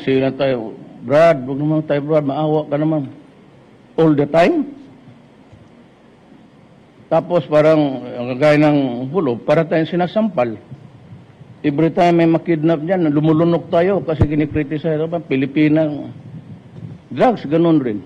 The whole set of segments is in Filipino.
sila tayo, Brad, huwag naman tayo, Brad, maawa ka naman. All the time? Tapos parang, ang gaya ng hulo, para tayong sinasampal. Every time may makidnap dyan, lumulunok tayo kasi kinikriticize pa, Pilipina. Drugs, ganun rin.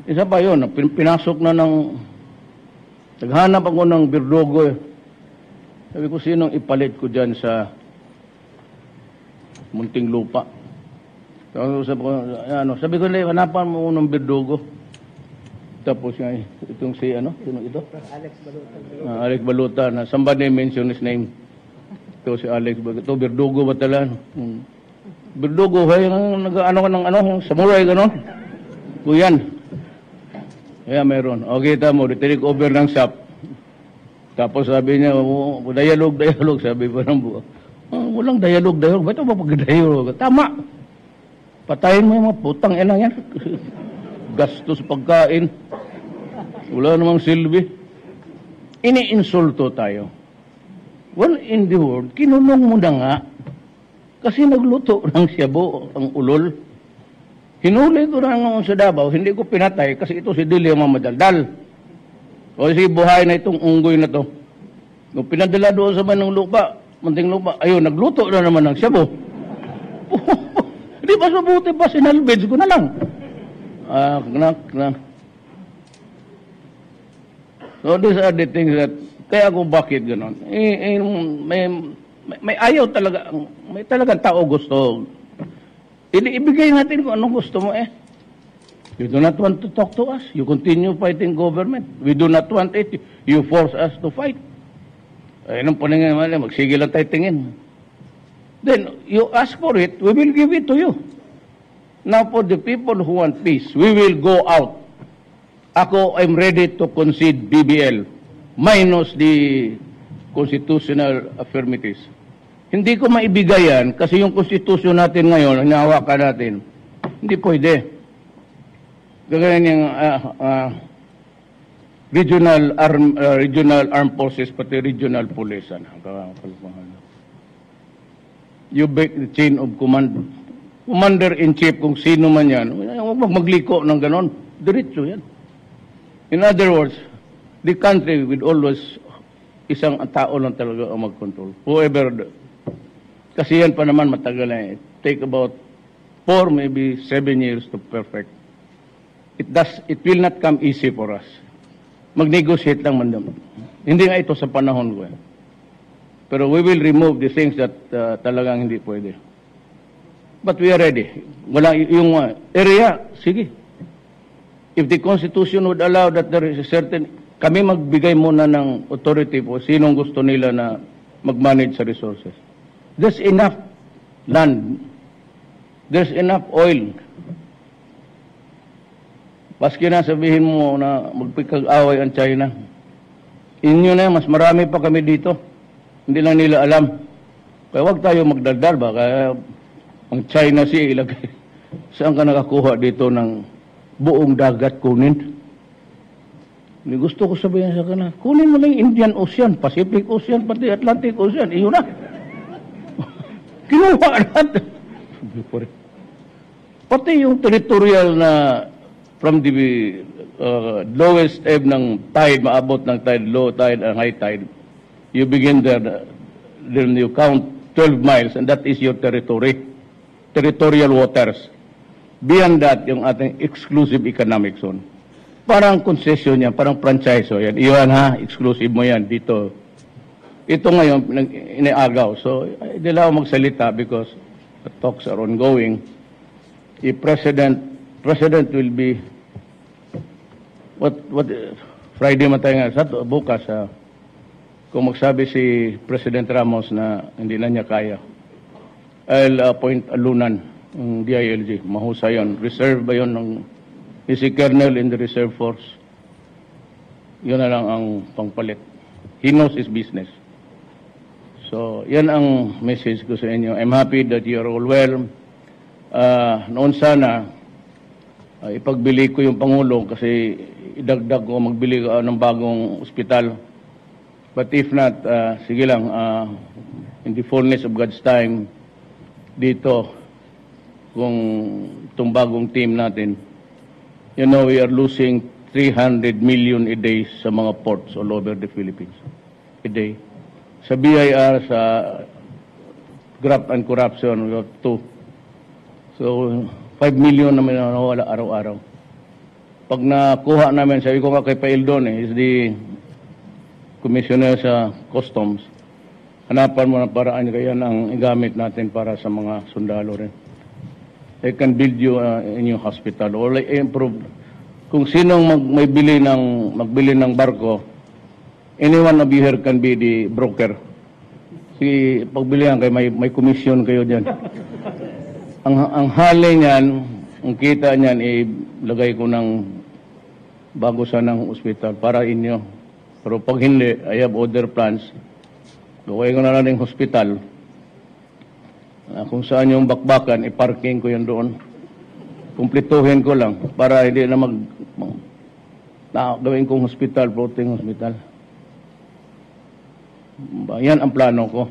Isa pa yun, pinasok na ng, naghanap ako ng Birdugo. Sabi ko, sinong ipalit ko dyan sa munting lupa? Sabi ko, hanapan mo ng Birdugo. Tapos nga, itong si, sino ito? Alex Baluta. Alex Baluta, na somebody mention his name. Ito si Alex Baluta. Ito, Birdugo ba talaga? Birdugo, samurai, gano'n? Kuyan. Kaya meron. O, kita mo, take over ng shop. Tapos sabi niya, dialogue, sabi ko ng buo. Walang dialogue. Ba't ba pag-dialogue? Tama. Patayin mo yung mga putang ina yan. Gastos pagkain. Wala namang silbi. Ini-insulto tayo. Well, in the world, kinunong mo na nga. Kasi nagluto ng siyabo ang ulol. Hinuli ko na sa Davao, hindi ko pinatay kasi ito si Dili ang mamadaldal. O si buhay na itong unggoy na to. Nung pinadala doon sa manong lupa, munting lupa, ayun, nagluto na naman ng siyabo. Di ba mabuti pa, sinalvage ko na lang. So these are the things that, kaya ako bakit gano'n. May ayaw talaga, may talagang tao gusto. Ibigay natin kung anong gusto mo eh. You do not want to talk to us. You continue fighting government. We do not want it. You force us to fight. Anong po nga magsige lang tayo tingin. Then, you ask for it, we will give it to you. Now, for the people who want peace, we will go out. Ako, I'm ready to concede BBL minus the constitutional affirmatives. Hindi ko maibigay yan kasi yung konstitusyon natin ngayon, hinahawakan natin, hindi pwede. Gagawin yung regional armed forces, pati regional police. You break the chain of command. Commander-in-chief, kung sino man yan, huwag magliko ng ganon. Diretso yan. In other words, the country will always, isang tao lang talaga ang mag-control. Whoever, kasi yan pa naman matagal na. Take about 4, maybe 7 years to perfect. It will not come easy for us. Mag-negotiate lang man naman. Hindi nga ito sa panahon ko. Pero we will remove the things that talagang hindi pwede. But we are ready. Wala yung area, sige. If the Constitution would allow that there is a certain, kami magbigay muna ng authority po sinong gusto nila na mag-manage sa resources. There's enough land. There's enough oil. Paski na sabihin mo na magpikag-away ang China. Inyo na, mas marami pa kami dito. Hindi lang nila alam. Kaya wag tayo magdaldal ba? Kaya ang China Sea ilagay. Saan ka nakakuha dito ng buong dagat kunin? May gusto ko sabihin sa kanila, kunin mo lang Indian Ocean, Pacific Ocean, pati Atlantic Ocean. Iyon na. Kinuha natin. Pati yung territorial na from the lowest ebb ng tide, maabot ng tide, low tide and high tide, you begin there, then you count 12 miles and that is your territory, territorial waters. Beyond that, yung ating exclusive economic zone. Parang concession yan, parang franchise o yan. Iyan ha, exclusive mo yan dito. Ito ngayon, iniagaw. So, hindi lang ako magsalita because the talks are ongoing. If President will be, what Friday man tayo nga, bukas, kung magsabi si President Ramos na hindi na niya kaya, I'll appoint Alunan, ng DILG. Mahusay yun. Reserve ba yun ng si Colonel in the Reserve Force? Yun na lang ang pangpalit. He knows his business. So, yan ang message ko sa inyo. I'm happy that you're all well. Noon sana, ipagbili ko yung Pangulo kasi idagdag ko, magbili ko ng bagong ospital. But if not, sige lang, in the fullness of God's time, dito, kung itong bagong team natin, you know, we are losing 300 million a day sa mga ports all over the Philippines. A day. Sa BIR, sa graft and corruption, we have 2. So, 5 million naman na nawala araw-araw. Pag nakuha namin, sabi ko nga kay Paildon, is the commissioner sa customs, hanapan mo na paraan kaya ang igamit natin para sa mga sundalo rin. They can build you a new hospital or like improve. Kung sinong magbili ng barko, any one of you here can be the broker. Sige, pagbilihan kayo, may commission kayo dyan. Ang hali niyan, ang kita niyan, ilagay ko ng bago sanang hospital para inyo. Pero pag hindi, I have other plans. Gawin ko na lang yung hospital. Kung saan yung bakbakan, iparking ko yan doon. Kumplituhin ko lang para hindi na gawin kong hospital, floating hospital. Yan ang plano ko.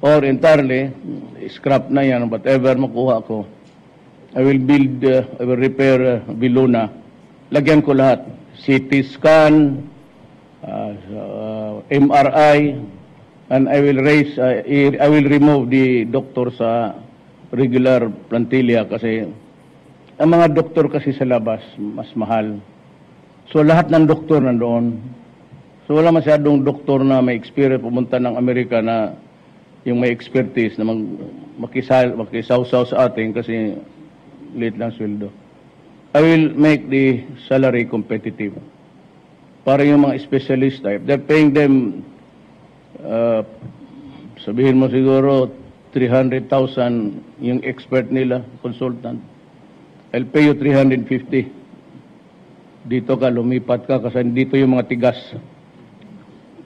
Or entirely, scrap na yan, whatever makuha ko. I will build, I will repair Viluna. Lagyan ko lahat. CT scan, MRI, and I will remove the doctor sa regular plantilla kasi ang mga doktor kasi sa labas mas mahal. So lahat ng doktor nandoon. So wala masyadong doktor na may experience pumunta ng Amerika na yung may expertise na makisawsaw sa atin kasi liit lang sweldo. I will make the salary competitive. Para yung mga specialist type, they're paying them, sabihin mo siguro, 300,000 yung expert nila, consultant. I'll pay you 350. Dito ka, lumipat ka, kasi dito yung mga tigas.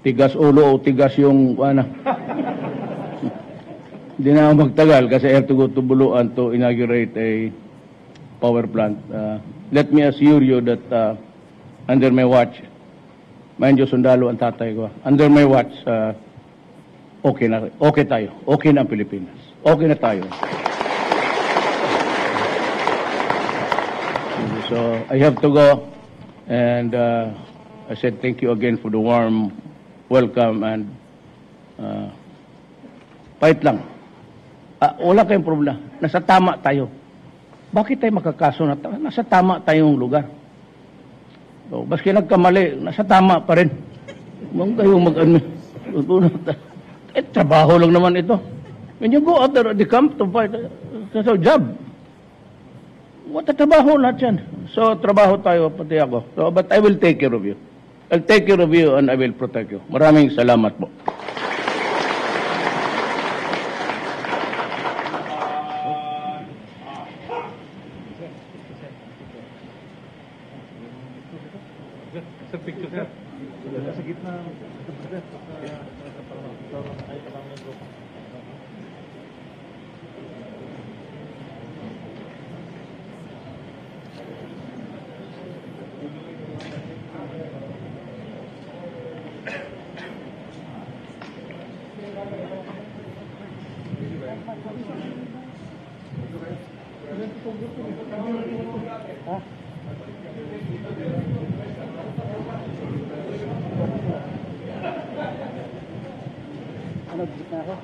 Tigas ulo o tigas yung, Hindi na ako magtagal kasi I have to go to Buluan to inaugurate a power plant. Let me assure you that under my watch, mind you, sundalo ang tatay ko. Under my watch, okay tayo. Okay na ang Pilipinas. Okay na tayo. So, I have to go. And I said thank you again for the warm welcome and fight lang. Wala kayong problema. Nasa tama tayo. Bakit tayo makakaso na nasa tama tayong lugar? So, baski nagkamali, nasa tama pa rin. Huwag kayong trabaho lang naman ito. When you go out there at the camp to fight, it's a job. What a trabaho lahat yan. So, trabaho tayo, pati ako. So, but I will take care of you. I'll take care of you and I will protect you. Maraming salamat po. Sa picture, sir. Sa gitna. Ano, gitna ako?